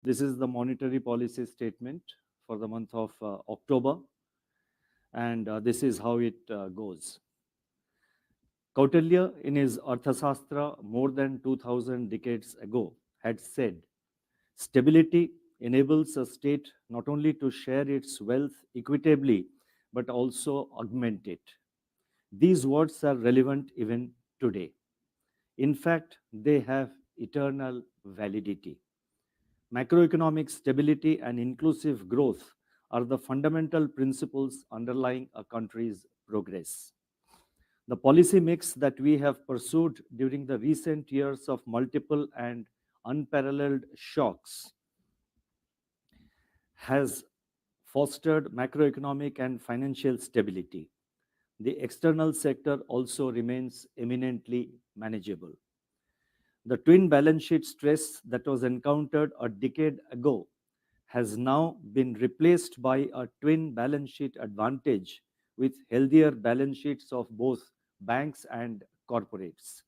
This is the monetary policy statement for the month of October, and this is how it goes. Kautilya, in his Arthasastra more than 2000 decades ago, had said, stability enables a state not only to share its wealth equitably, but also augment it. These words are relevant even today. In fact, they have eternal validity. Macroeconomic stability and inclusive growth are the fundamental principles underlying a country's progress. The policy mix that we have pursued during the recent years of multiple and unparalleled shocks has fostered macroeconomic and financial stability. The external sector also remains eminently manageable. The twin balance sheet stress that was encountered a decade ago has now been replaced by a twin balance sheet advantage with healthier balance sheets of both banks and corporates.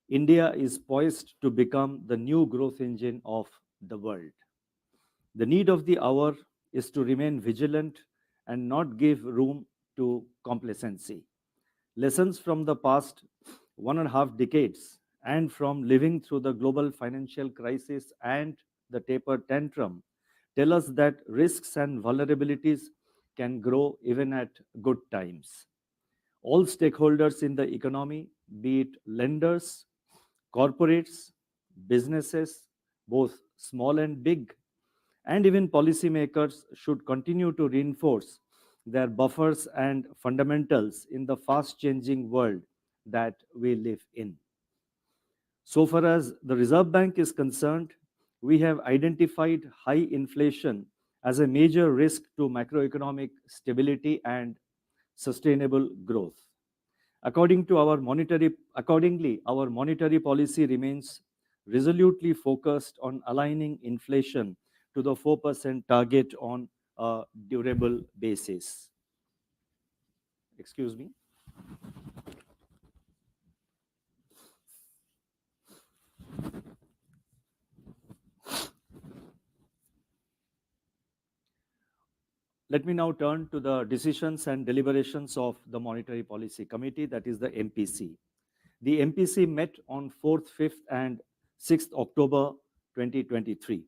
India is poised to become the new growth engine of the world. The need of the hour is to remain vigilant and not give room to complacency. Lessons from the past 1.5 decades and from living through the global financial crisis and the taper tantrum tell us that risks and vulnerabilities can grow even at good times. All stakeholders in the economy, be it lenders, corporates, businesses, both small and big, and even policymakers should continue to reinforce their buffers and fundamentals in the fast changing world that we live in. So far as the Reserve Bank is concerned, we have identified high inflation as a major risk to macroeconomic stability and sustainable growth. Accordingly, our monetary policy remains resolutely focused on aligning inflation to the 4% target on a durable basis. Excuse me. Let me now turn to the decisions and deliberations of the Monetary Policy Committee, that is the MPC. The MPC met on 4th, 5th, and 6th October 2023.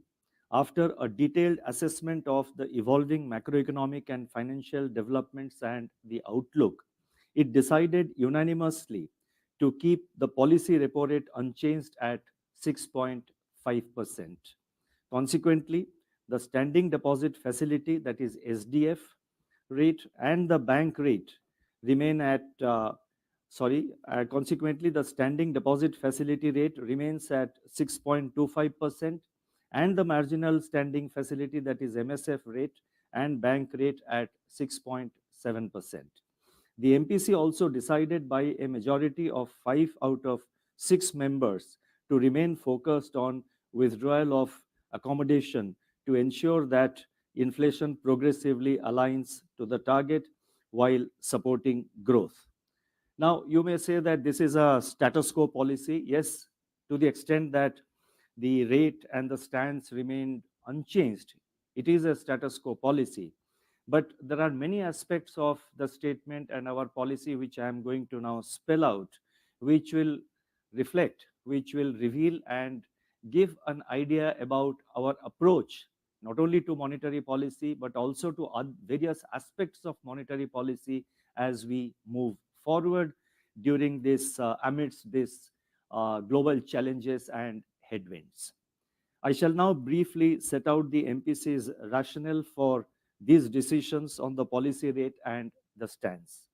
After a detailed assessment of the evolving macroeconomic and financial developments and the outlook, it decided unanimously to keep the policy repo rate unchanged at 6.5%. Consequently, the standing deposit facility, that is SDF rate, and the bank rate remain at consequently, the standing deposit facility rate remains at 6.25%, and the marginal standing facility, that is MSF rate, and bank rate at 6.7%. The MPC also decided by a majority of 5 out of 6 members to remain focused on withdrawal of accommodation to ensure that inflation progressively aligns to the target while supporting growth. Now, you may say that this is a status quo policy. Yes, to the extent that the rate and the stance remained unchanged, it is a status quo policy. But there are many aspects of the statement and our policy which I am going to now spell out, which will reflect, which will reveal and give an idea about our approach, not only to monetary policy, but also to various aspects of monetary policy as we move forward during this, amidst this global challenges and headwinds. I shall now briefly set out the MPC's rationale for these decisions on the policy rate and the stance.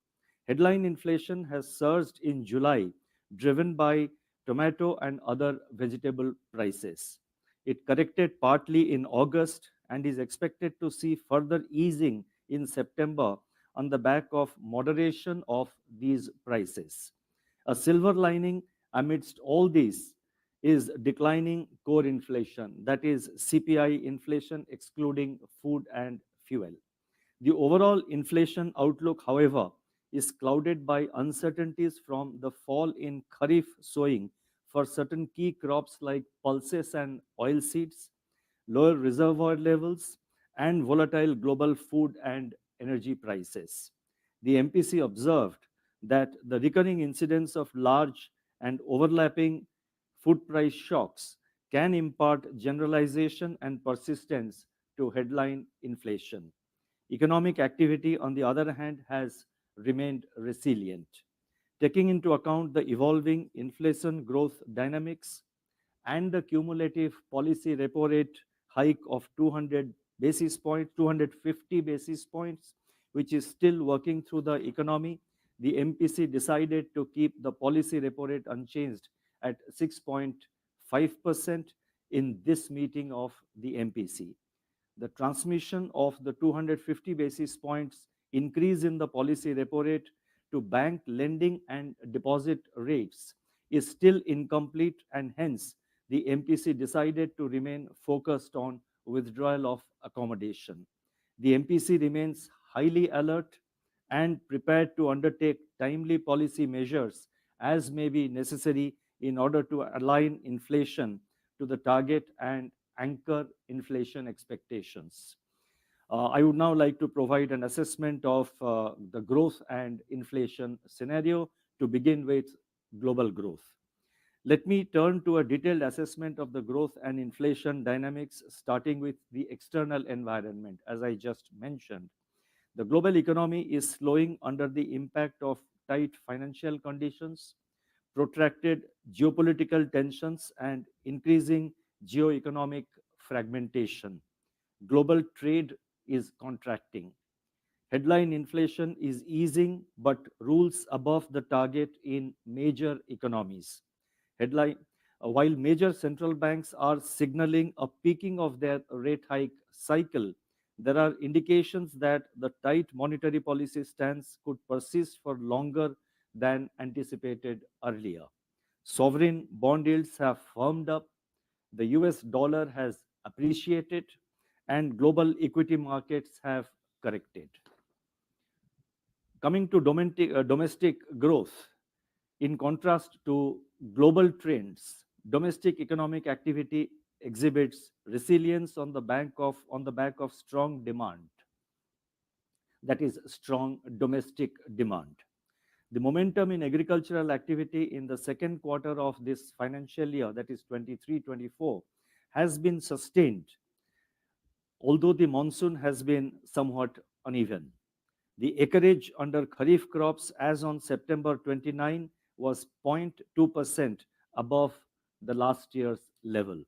Headline inflation has surged in July, driven by tomato and other vegetable prices. It corrected partly in August and is expected to see further easing in September on the back of moderation of these prices. A silver lining amidst all these is declining core inflation, that is CPI inflation excluding food and fuel. The overall inflation outlook, however, is clouded by uncertainties from the fall in Kharif sowing for certain key crops like pulses and oilseeds, lower reservoir levels, and volatile global food and energy prices. The MPC observed that the recurring incidence of large and overlapping food price shocks can impart generalization and persistence to headline inflation. Economic activity, on the other hand, has remained resilient. Taking into account the evolving inflation growth dynamics and the cumulative policy repo rate hike of 200 basis points, 250 basis points, which is still working through the economy, the MPC decided to keep the policy repo rate unchanged at 6.5% in this meeting of the MPC. The transmission of the 250 basis points increase in the policy repo rate to bank lending and deposit rates is still incomplete, and hence the MPC decided to remain focused on withdrawal of accommodation. The MPC remains highly alert and prepared to undertake timely policy measures as may be necessary in order to align inflation to the target and anchor inflation expectations. I would now like to provide an assessment of the growth and inflation scenario to begin with global growth. Let me turn to a detailed assessment of the growth and inflation dynamics, starting with the external environment. As I just mentioned, the global economy is slowing under the impact of tight financial conditions, protracted geopolitical tensions, and increasing geoeconomic fragmentation. Global trade is contracting. Headline inflation is easing but rules above the target in major economies. Headline, while major central banks are signaling a peaking of their rate hike cycle, there are indications that the tight monetary policy stance could persist for longer than anticipated earlier. Sovereign bond yields have firmed up, the US dollar has appreciated, and global equity markets have corrected. Coming to domestic growth, in contrast to global trends, domestic economic activity exhibits resilience on the back of strong demand, that is strong domestic demand. The momentum in agricultural activity in the second quarter of this financial year, that is 23-24, has been sustained, although the monsoon has been somewhat uneven. The acreage under Kharif crops as on September 29 was 0.2% above the last year's level.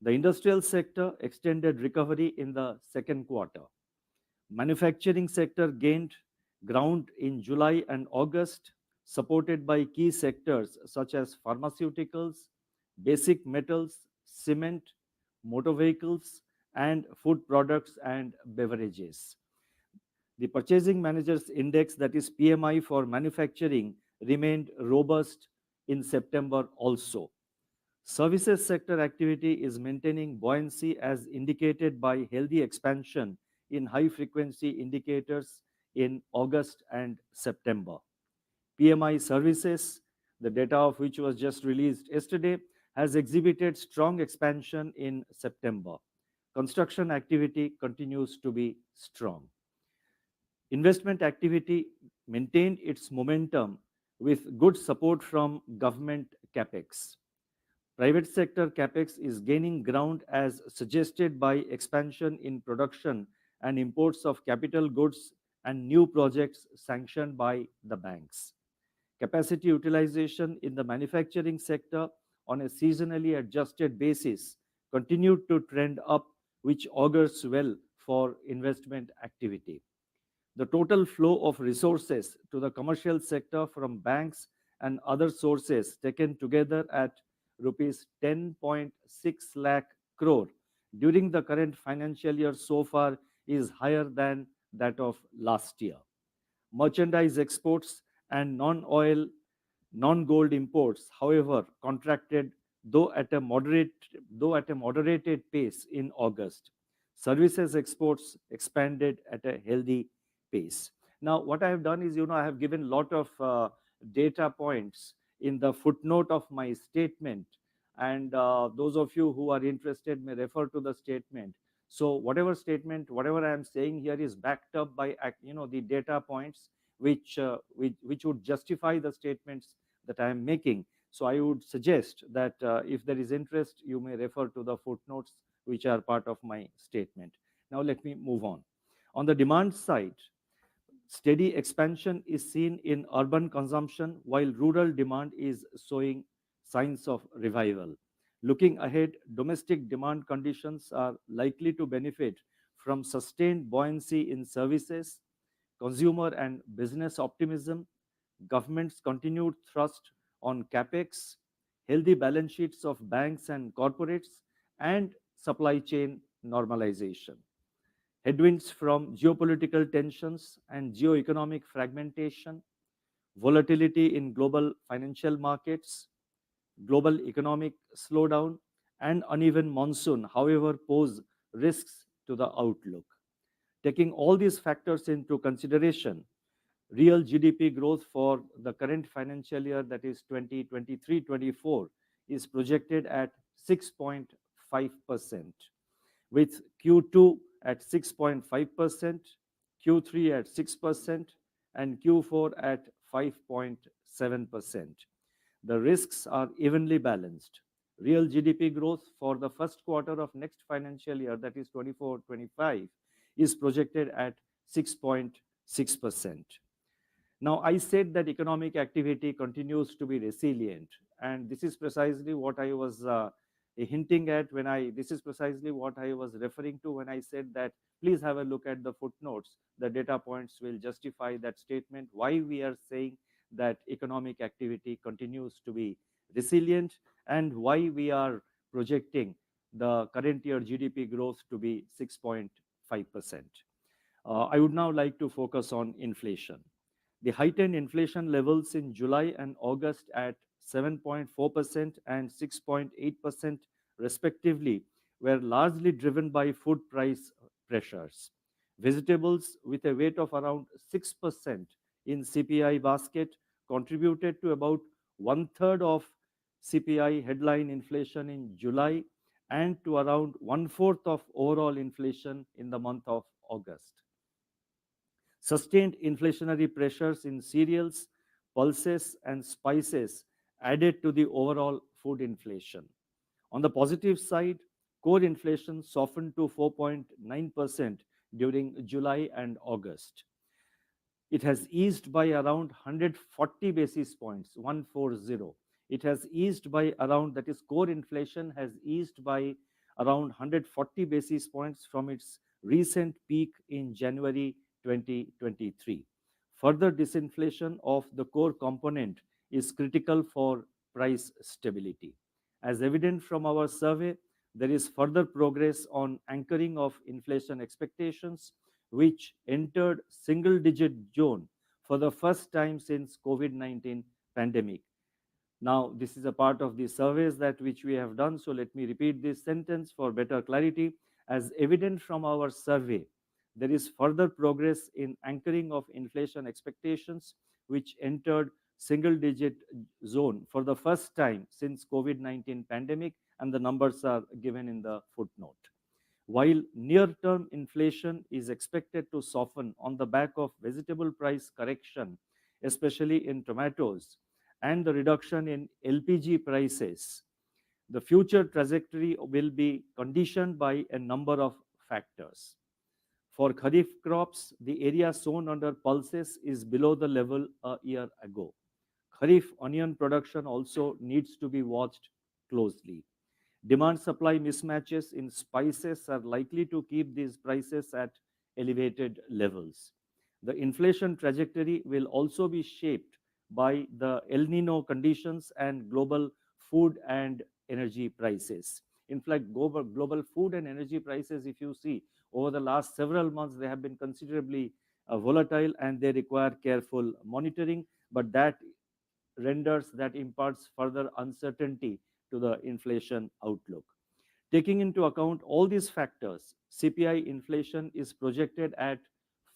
The industrial sector extended recovery in the second quarter. Manufacturing sector gained ground in July and August, supported by key sectors such as pharmaceuticals, basic metals, cement, motor vehicles, and food products and beverages. The Purchasing Managers Index, that is PMI for manufacturing, remained robust in September also. Services sector activity is maintaining buoyancy as indicated by healthy expansion in high frequency indicators in August and September. PMI services, the data of which was just released yesterday, has exhibited strong expansion in September. Construction activity continues to be strong. Investment activity maintained its momentum with good support from government capex. Private sector capex is gaining ground as suggested by expansion in production and imports of capital goods and new projects sanctioned by the banks. Capacity utilization in the manufacturing sector on a seasonally adjusted basis continued to trend up, which augurs well for investment activity. The total flow of resources to the commercial sector from banks and other sources taken together at rupees 10.6 lakh crore during the current financial year so far is higher than that of last year. Merchandise exports and non-gold imports, however, contracted though at a moderated pace in August. Services exports expanded at a healthy pace. Now, what I have done is, I have given a lot of data points in the footnote of my statement, and those of you who are interested may refer to the statement. So whatever statement, whatever I am saying here is backed up by the data points which would justify the statements that I am making. So I would suggest that if there is interest, you may refer to the footnotes which are part of my statement. Now let me move on. On the demand side, steady expansion is seen in urban consumption while rural demand is showing signs of revival. Looking ahead, domestic demand conditions are likely to benefit from sustained buoyancy in services, consumer and business optimism, government's continued thrust on capex, healthy balance sheets of banks and corporates, and supply chain normalization. Headwinds from geopolitical tensions and geoeconomic fragmentation, volatility in global financial markets, global economic slowdown, and uneven monsoon, however, pose risks to the outlook. Taking all these factors into consideration, real GDP growth for the current financial year, that is 2023-24, is projected at 6.5%, with Q2 at 6.5%, Q3 at 6%, and Q4 at 5.7%. The risks are evenly balanced. Real GDP growth for the first quarter of next financial year, that is 24-25, is projected at 6.6%. Now, I said that economic activity continues to be resilient, and this is precisely what I was hinting at this is precisely what I was referring to when I said that please have a look at the footnotes. The data points will justify that statement, why we are saying that economic activity continues to be resilient and why we are projecting the current year GDP growth to be 6.5%. I would now like to focus on inflation. The heightened inflation levels in July and August at 7.4% and 6.8% respectively were largely driven by food price pressures. Vegetables with a weight of around 6% in CPI basket contributed to about one third of CPI headline inflation in July and to around one fourth of overall inflation in the month of August. Sustained inflationary pressures in cereals, pulses, and spices added to the overall food inflation. On the positive side, core inflation softened to 4.9% during July and August. It has eased by around 140 basis points, 140. It has eased by around, that is, core inflation has eased by around 140 basis points from its recent peak in January 2023. Further disinflation of the core component is critical for price stability. As evident from our survey, there is further progress on anchoring of inflation expectations, which entered single-digit zone for the first time since COVID-19 pandemic. Now, this is a part of the surveys that which we have done, so let me repeat this sentence for better clarity. As evident from our survey, there is further progress in anchoring of inflation expectations, which entered single-digit zone for the first time since COVID-19 pandemic, and the numbers are given in the footnote. While near-term inflation is expected to soften on the back of vegetable price correction, especially in tomatoes, and the reduction in LPG prices, the future trajectory will be conditioned by a number of factors. For Kharif crops, the area sown under pulses is below the level a year ago. Kharif onion production also needs to be watched closely. Demand-supply mismatches in spices are likely to keep these prices at elevated levels. The inflation trajectory will also be shaped by the El Nino conditions and global food and energy prices. In fact, global food and energy prices, if you see, over the last several months, they have been considerably volatile and they require careful monitoring, but that imparts further uncertainty to the inflation outlook. Taking into account all these factors, CPI inflation is projected at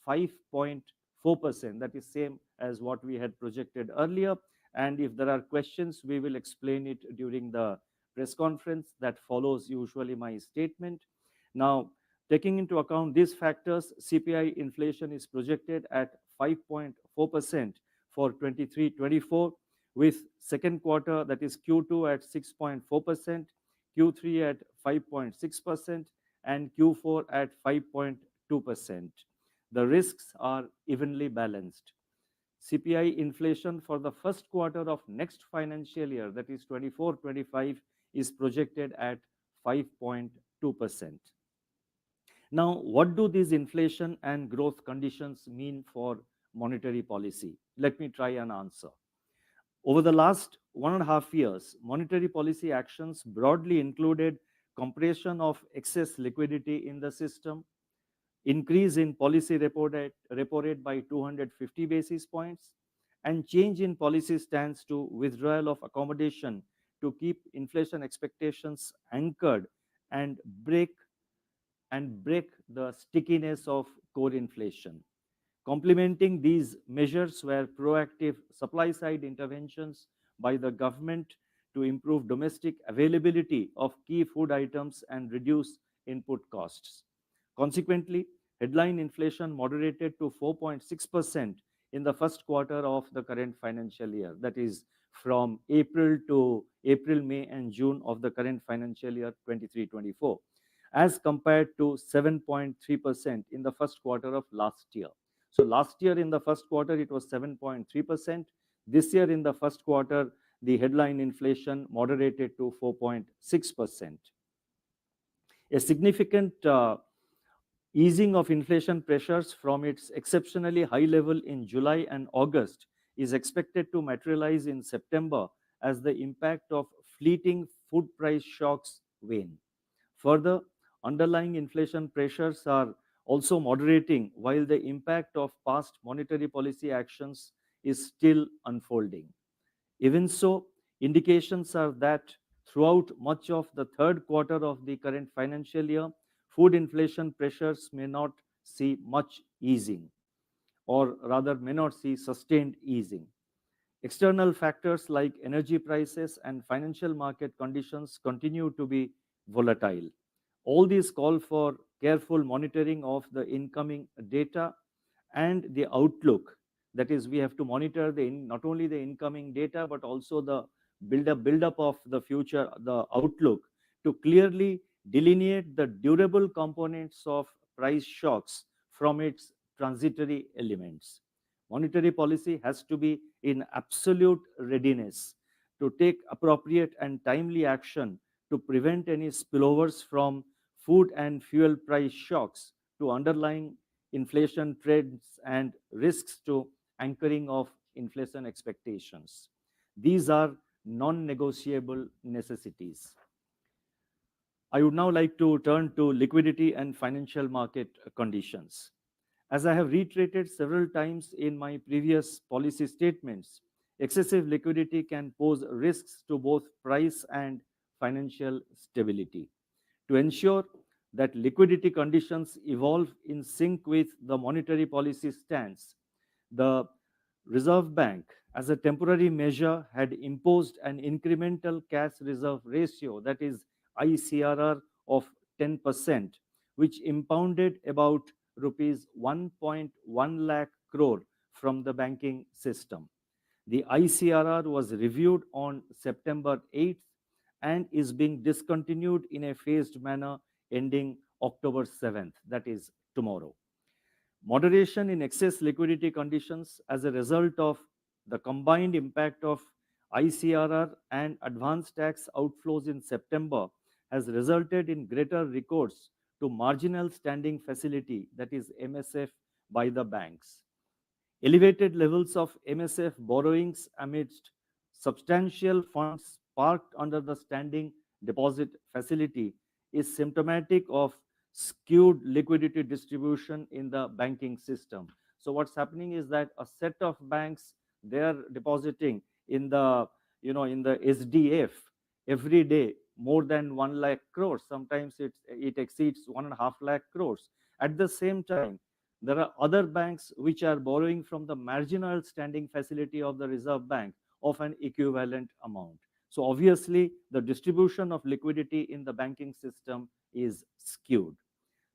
5.4%. That is same as what we had projected earlier. And if there are questions, we will explain it during the press conference that follows usually my statement. Now, taking into account these factors, CPI inflation is projected at 5.4% for 23-24, with second quarter, that is Q2, at 6.4%, Q3 at 5.6%, and Q4 at 5.2%. The risks are evenly balanced. CPI inflation for the first quarter of next financial year, that is 24-25, is projected at 5.2%. Now, what do these inflation and growth conditions mean for monetary policy? Let me try and answer. Over the last 1.5 years, monetary policy actions broadly included compression of excess liquidity in the system, increase in policy repo rate by 250 basis points, and change in policy stance to withdrawal of accommodation to keep inflation expectations anchored and break the stickiness of core inflation. Complementing these measures were proactive supply side interventions by the government to improve domestic availability of key food items and reduce input costs. Consequently, headline inflation moderated to 4.6% in the first quarter of the current financial year, that is from April to April, May, and June of the current financial year 23-24, as compared to 7.3% in the first quarter of last year. So last year in the first quarter, it was 7.3%. This year in the first quarter, the headline inflation moderated to 4.6%. A significant easing of inflation pressures from its exceptionally high level in July and August is expected to materialize in September as the impact of fleeting food price shocks wane. Further, underlying inflation pressures are also moderating while the impact of past monetary policy actions is still unfolding. Even so, indications are that throughout much of the third quarter of the current financial year, food inflation pressures may not see much easing, or rather may not see sustained easing. External factors like energy prices and financial market conditions continue to be volatile. All these call for careful monitoring of the incoming data and the outlook. That is, we have to monitor not only the incoming data, but also the build up of the future, the outlook, to clearly delineate the durable components of price shocks from its transitory elements. Monetary policy has to be in absolute readiness to take appropriate and timely action to prevent any spillovers from food and fuel price shocks to underlying inflation trends and risks to anchoring of inflation expectations. These are non-negotiable necessities. I would now like to turn to liquidity and financial market conditions. As I have reiterated several times in my previous policy statements, excessive liquidity can pose risks to both price and financial stability. To ensure that liquidity conditions evolve in sync with the monetary policy stance, the Reserve Bank, as a temporary measure, had imposed an incremental cash reserve ratio, that is ICRR, of 10%, which impounded about rupees 1.1 lakh crore from the banking system. The ICRR was reviewed on September 8th and is being discontinued in a phased manner ending October 7th, that is tomorrow. Moderation in excess liquidity conditions as a result of the combined impact of ICRR and advance tax outflows in September has resulted in greater recourse to marginal standing facility, that is MSF, by the banks. Elevated levels of MSF borrowings amidst substantial funds parked under the standing deposit facility is symptomatic of skewed liquidity distribution in the banking system. So what's happening is that a set of banks, they are depositing in the SDF every day more than 1 lakh crores. Sometimes it exceeds 1.5 lakh crores. At the same time, there are other banks which are borrowing from the marginal standing facility of the Reserve Bank of an equivalent amount. So obviously, the distribution of liquidity in the banking system is skewed.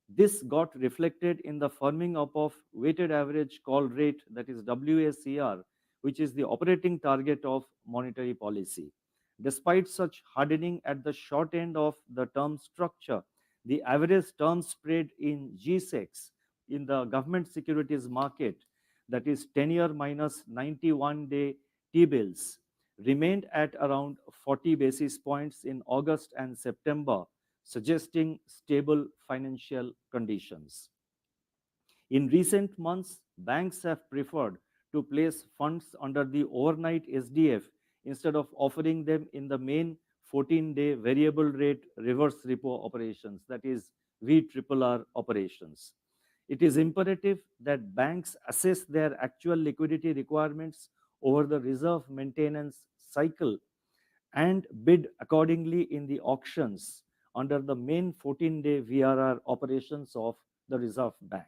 This got reflected in the firming up of weighted average call rate, that is WACR, which is the operating target of monetary policy. Despite such hardening at the short end of the term structure, the average term spread in G-SECs in the government securities market, that is 10-year minus 91-day T-bills, remained at around 40 basis points in August and September, suggesting stable financial conditions. In recent months, banks have preferred to place funds under the overnight SDF instead of offering them in the main 14-day variable rate reverse repo operations, that is VRRR operations. It is imperative that banks assess their actual liquidity requirements over the reserve maintenance cycle and bid accordingly in the auctions under the main 14-day VRR operations of the Reserve Bank.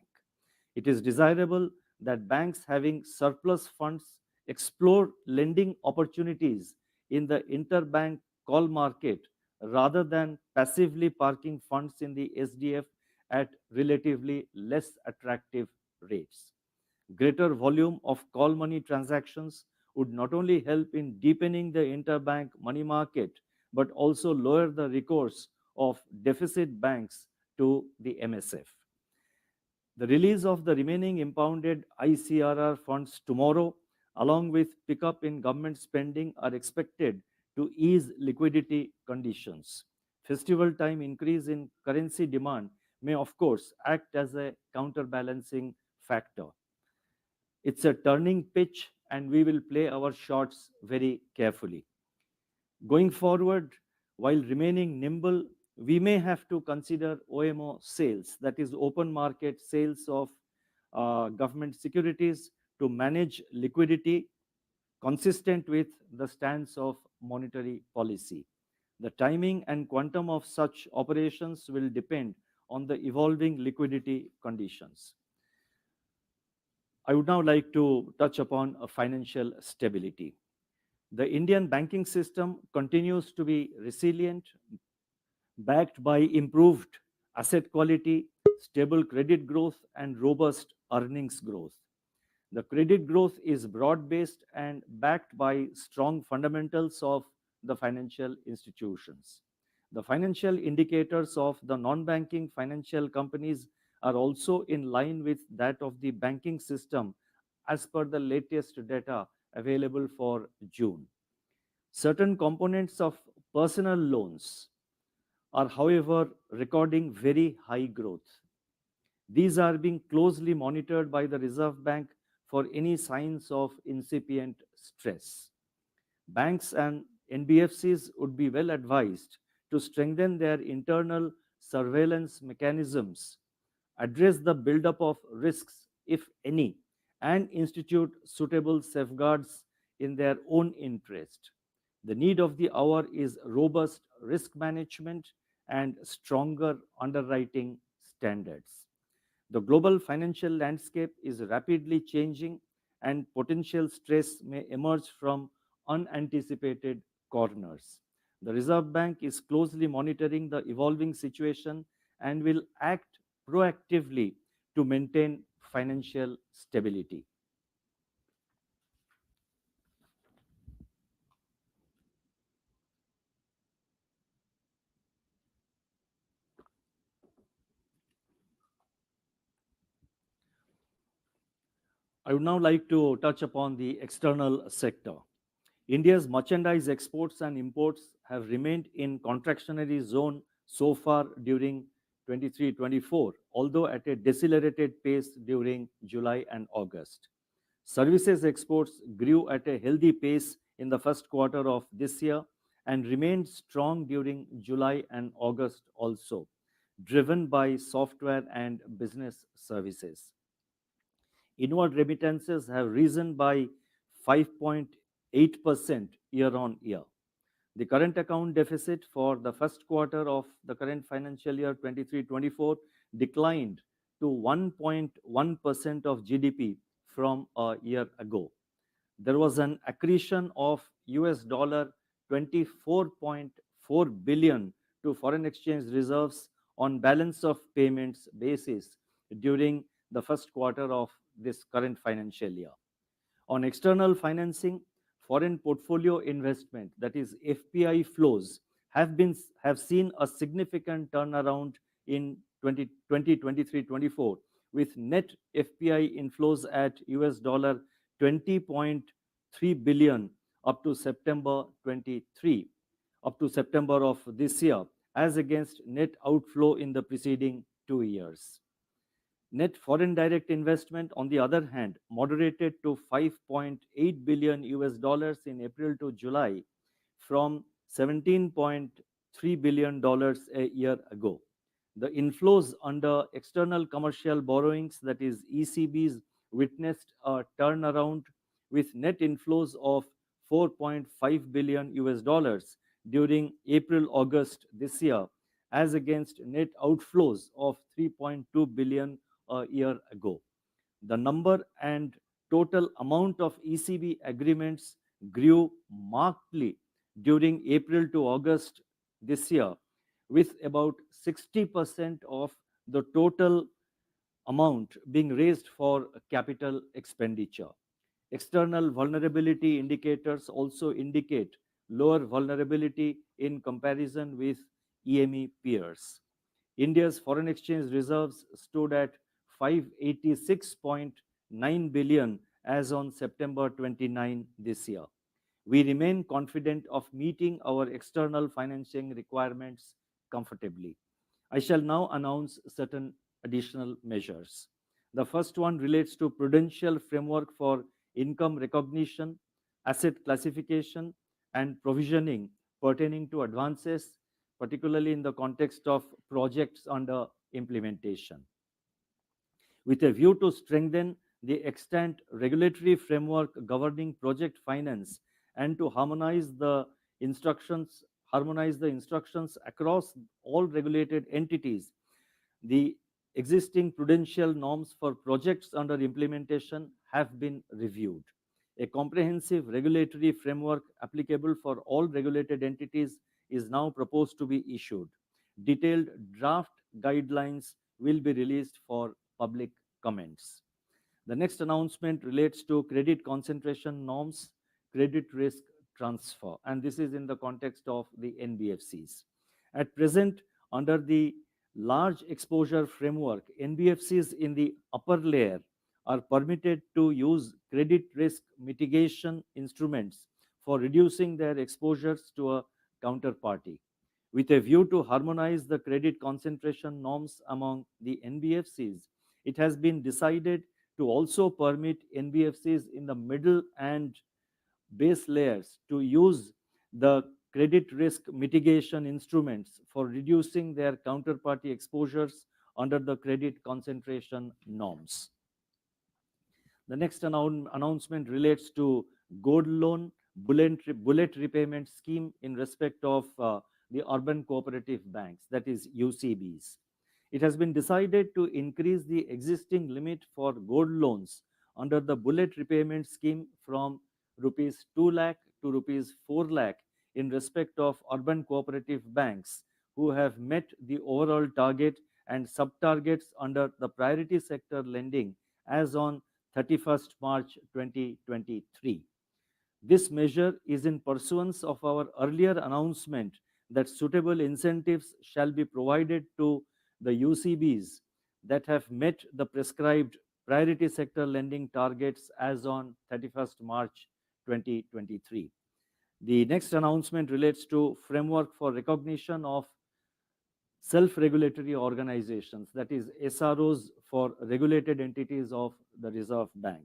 It is desirable that banks having surplus funds explore lending opportunities in the interbank call market rather than passively parking funds in the SDF at relatively less attractive rates. Greater volume of call money transactions would not only help in deepening the interbank money market, but also lower the recourse of deficit banks to the MSF. The release of the remaining impounded ICRR funds tomorrow, along with pickup in government spending, are expected to ease liquidity conditions. Festival time increase in currency demand may, of course, act as a counterbalancing factor. It's a turning pitch, and we will play our shots very carefully. Going forward, while remaining nimble, we may have to consider OMO sales, that is, open market sales of government securities, to manage liquidity consistent with the stance of monetary policy. The timing and quantum of such operations will depend on the evolving liquidity conditions. I would now like to touch upon financial stability. The Indian banking system continues to be resilient, backed by improved asset quality, stable credit growth, and robust earnings growth. The credit growth is broad based and backed by strong fundamentals of the financial institutions. The financial indicators of the non banking financial companies are also in line with that of the banking system as per the latest data available for June. Certain components of personal loans are, however, recording very high growth. These are being closely monitored by the Reserve Bank for any signs of incipient stress. Banks and NBFCs would be well advised to strengthen their internal surveillance mechanisms, address the buildup of risks, if any, and institute suitable safeguards in their own interest. The need of the hour is robust risk management and stronger underwriting standards. The global financial landscape is rapidly changing, and potential stress may emerge from unanticipated corners. The Reserve Bank is closely monitoring the evolving situation and will act proactively to maintain financial stability. I would now like to touch upon the external sector. India's merchandise exports and imports have remained in contractionary zone so far during 23-24, although at a decelerated pace during July and August. Services exports grew at a healthy pace in the first quarter of this year and remained strong during July and August also, driven by software and business services. Inward remittances have risen by 5.8% year on year. The current account deficit for the first quarter of the current financial year 23-24 declined to 1.1% of GDP from a year ago. There was an accretion of US dollar 24.4 billion to foreign exchange reserves on balance of payments basis during the first quarter of this current financial year. On external financing, foreign portfolio investment, that is FPI flows, have seen a significant turnaround in 2023-24, with net FPI inflows at US dollar 20.3 billion up to September 23, up to September of this year, as against net outflow in the preceding 2 years. Net foreign direct investment, on the other hand, moderated to 5.8 billion US dollars in April to July from 17.3 billion dollars a year ago. The inflows under external commercial borrowings, that is ECBs, witnessed a turnaround with net inflows of 4.5 billion US dollars during April August this year, as against net outflows of 3.2 billion a year ago. The number and total amount of ECB agreements grew markedly during April to August this year, with about 60% of the total amount being raised for capital expenditure. External vulnerability indicators also indicate lower vulnerability in comparison with EME peers. India's foreign exchange reserves stood at 586.9 billion as on September 29 this year. We remain confident of meeting our external financing requirements comfortably. I shall now announce certain additional measures. The first one relates to prudential framework for income recognition, asset classification, and provisioning pertaining to advances, particularly in the context of projects under implementation. With a view to strengthen the extant regulatory framework governing project finance and to harmonize the instructions across all regulated entities, the existing prudential norms for projects under implementation have been reviewed. A comprehensive regulatory framework applicable for all regulated entities is now proposed to be issued. Detailed draft guidelines will be released for public comments. The next announcement relates to credit concentration norms, credit risk transfer, and this is in the context of the NBFCs. At present, under the large exposure framework, NBFCs in the upper layer are permitted to use credit risk mitigation instruments for reducing their exposures to a counterparty. With a view to harmonize the credit concentration norms among the NBFCs, it has been decided to also permit NBFCs in the middle and base layers to use the credit risk mitigation instruments for reducing their counterparty exposures under the credit concentration norms. The next announcement relates to gold loan bullet repayment scheme in respect of the urban cooperative banks, that is UCBs. It has been decided to increase the existing limit for gold loans under the bullet repayment scheme from rupees 2 lakh to rupees 4 lakh in respect of urban cooperative banks who have met the overall target and sub-targets under the priority sector lending as on 31st March 2023. This measure is in pursuance of our earlier announcement that suitable incentives shall be provided to the UCBs that have met the prescribed priority sector lending targets as on 31st March 2023. The next announcement relates to framework for recognition of self-regulatory organizations, that is SROs for regulated entities of the Reserve Bank.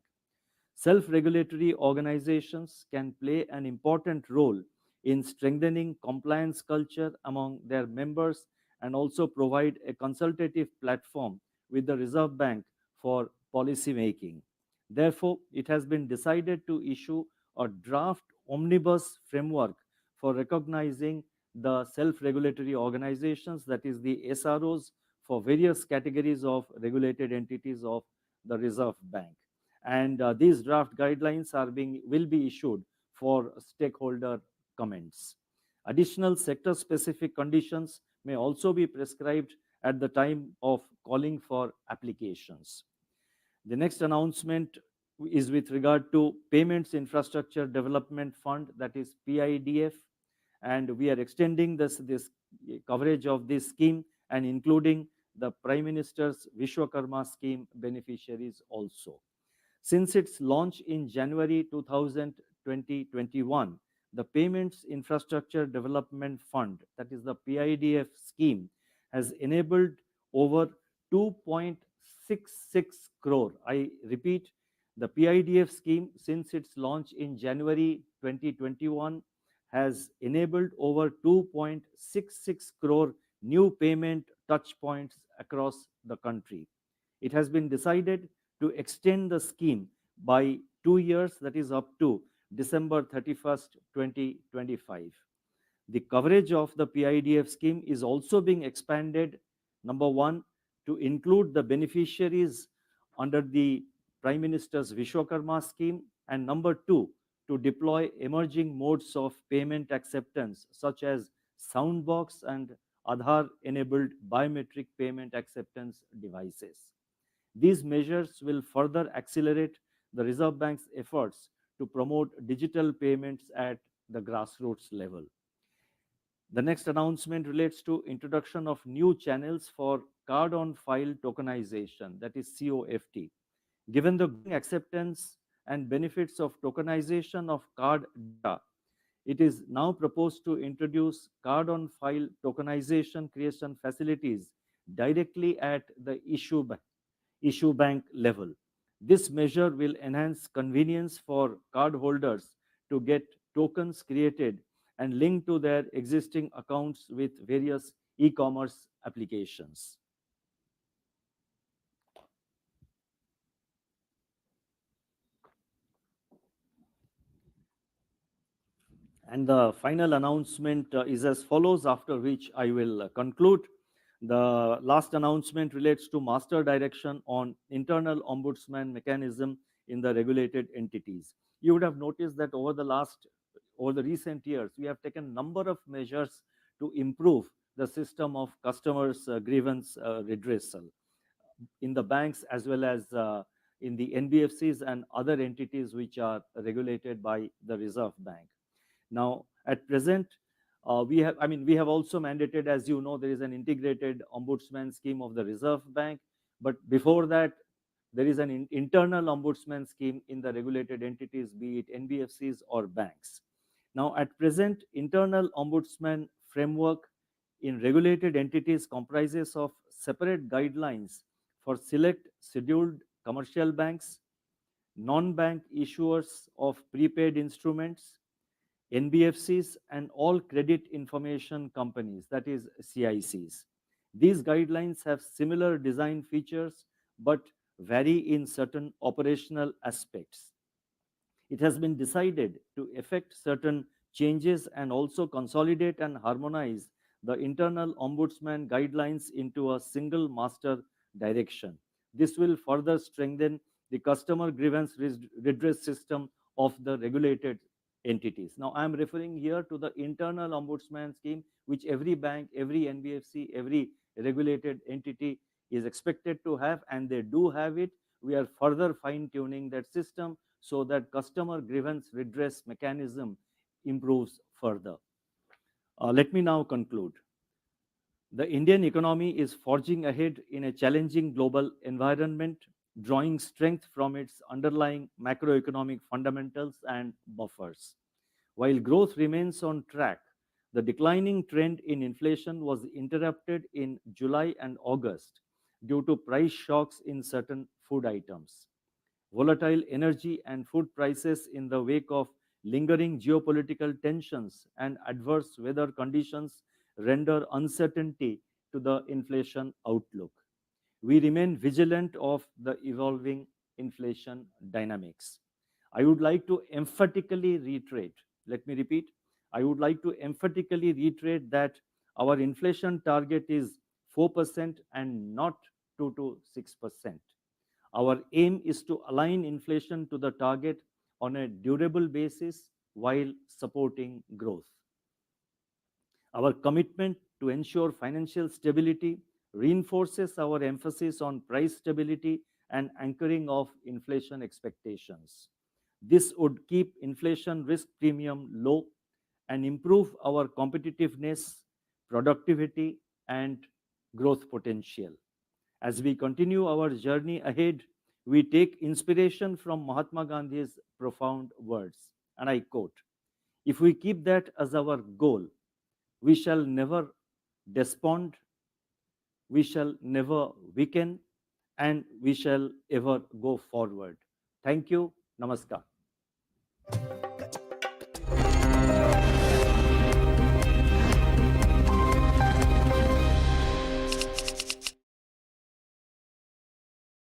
Self-regulatory organizations can play an important role in strengthening compliance culture among their members and also provide a consultative platform with the Reserve Bank for policy making. Therefore, it has been decided to issue a draft omnibus framework for recognizing the self-regulatory organizations, that is the SROs, for various categories of regulated entities of the Reserve Bank. And these draft guidelines will be issued for stakeholder comments. Additional sector specific conditions may also be prescribed at the time of calling for applications. The next announcement is with regard to Payments Infrastructure Development Fund, that is PIDF, and we are extending this coverage of this scheme and including the Prime Minister's Vishwakarma scheme beneficiaries also. Since its launch in January 2021, the Payments Infrastructure Development Fund, that is the PIDF scheme, has enabled over 2.66 crore. I repeat, the PIDF scheme, since its launch in January 2021, has enabled over 2.66 crore new payment touch points across the country. It has been decided to extend the scheme by 2 years, that is up to December 31st, 2025. The coverage of the PIDF scheme is also being expanded, number one, to include the beneficiaries under the Prime Minister's Vishwakarma scheme, and number two, to deploy emerging modes of payment acceptance such as Soundbox and Aadhaar enabled biometric payment acceptance devices. These measures will further accelerate the Reserve Bank's efforts to promote digital payments at the grassroots level. The next announcement relates to introduction of new channels for card on file tokenization, that is COFT. Given the growing acceptance and benefits of tokenization of card data, it is now proposed to introduce card on file tokenization creation facilities directly at the issue bank level. This measure will enhance convenience for cardholders to get tokens created and linked to their existing accounts with various e-commerce applications. And the final announcement is as follows, after which I will conclude. The last announcement relates to master direction on internal ombudsman mechanism in the regulated entities. You would have noticed that over the recent years, we have taken number of measures to improve the system of customers' grievance redressal in the banks as well as in the NBFCs and other entities which are regulated by the Reserve Bank. Now, at present, we have also mandated, as you know, there is an integrated ombudsman scheme of the Reserve Bank. But before that, there is an internal ombudsman scheme in the regulated entities, be it NBFCs or banks. Now, at present, internal ombudsman framework in regulated entities comprises of separate guidelines for select scheduled commercial banks, non-bank issuers of prepaid instruments, NBFCs, and all credit information companies, that is CICs. These guidelines have similar design features but vary in certain operational aspects. It has been decided to effect certain changes and also consolidate and harmonize the internal ombudsman guidelines into a single master direction. This will further strengthen the customer grievance redress system of the regulated entities. Now, I am referring here to the internal ombudsman scheme, which every bank, every NBFC, every regulated entity is expected to have, and they do have it. We are further fine tuning that system so that customer grievance redress mechanism improves further. Let me now conclude. The Indian economy is forging ahead in a challenging global environment, drawing strength from its underlying macroeconomic fundamentals and buffers. While growth remains on track, the declining trend in inflation was interrupted in July and August due to price shocks in certain food items. Volatile energy and food prices in the wake of lingering geopolitical tensions and adverse weather conditions render uncertainty to the inflation outlook. We remain vigilant of the evolving inflation dynamics. I would like to emphatically reiterate, let me repeat, I would like to emphatically reiterate that our inflation target is 4% and not 2 to 6%. Our aim is to align inflation to the target on a durable basis while supporting growth. Our commitment to ensure financial stability reinforces our emphasis on price stability and anchoring of inflation expectations. This would keep inflation risk premium low and improve our competitiveness, productivity, and growth potential. As we continue our journey ahead, we take inspiration from Mahatma Gandhi's profound words. And I quote, "If we keep that as our goal, we shall never despond, we shall never weaken, and we shall ever go forward." Thank you. Namaskar.